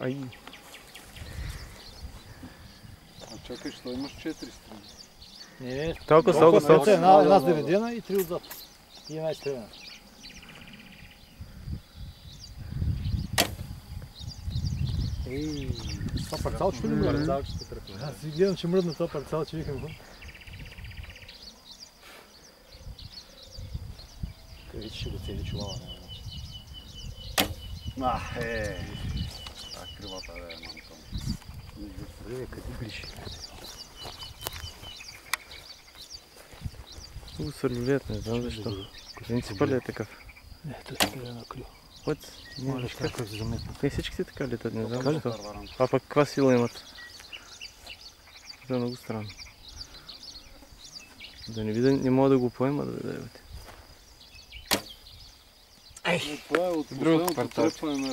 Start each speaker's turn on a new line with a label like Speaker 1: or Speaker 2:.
Speaker 1: Ай.
Speaker 2: А чакай, що имаш 4 страни?
Speaker 3: Не,
Speaker 1: Толкова.
Speaker 3: една с деведена и 3 отзад. И една изстрелена. Това парцалчето ли мръдна?
Speaker 4: Парцалчето тръпна.
Speaker 3: Аз си гледам, че мръдна това парцал, че викам. Къде ще го цели чувала?
Speaker 2: Кривата е, мамка.
Speaker 3: Къде ближи?
Speaker 1: Сърдолет, не знам защо. Принципът ли е такъв?
Speaker 3: Не, това ще е на клю.
Speaker 1: Път,
Speaker 3: Моля, как се заметна.
Speaker 1: те всички си така летат, не знам защо. А пък каква сила имат? Това е много странно. Да не видя, не мога да го поема да даде.
Speaker 2: Това е от последното тръпване на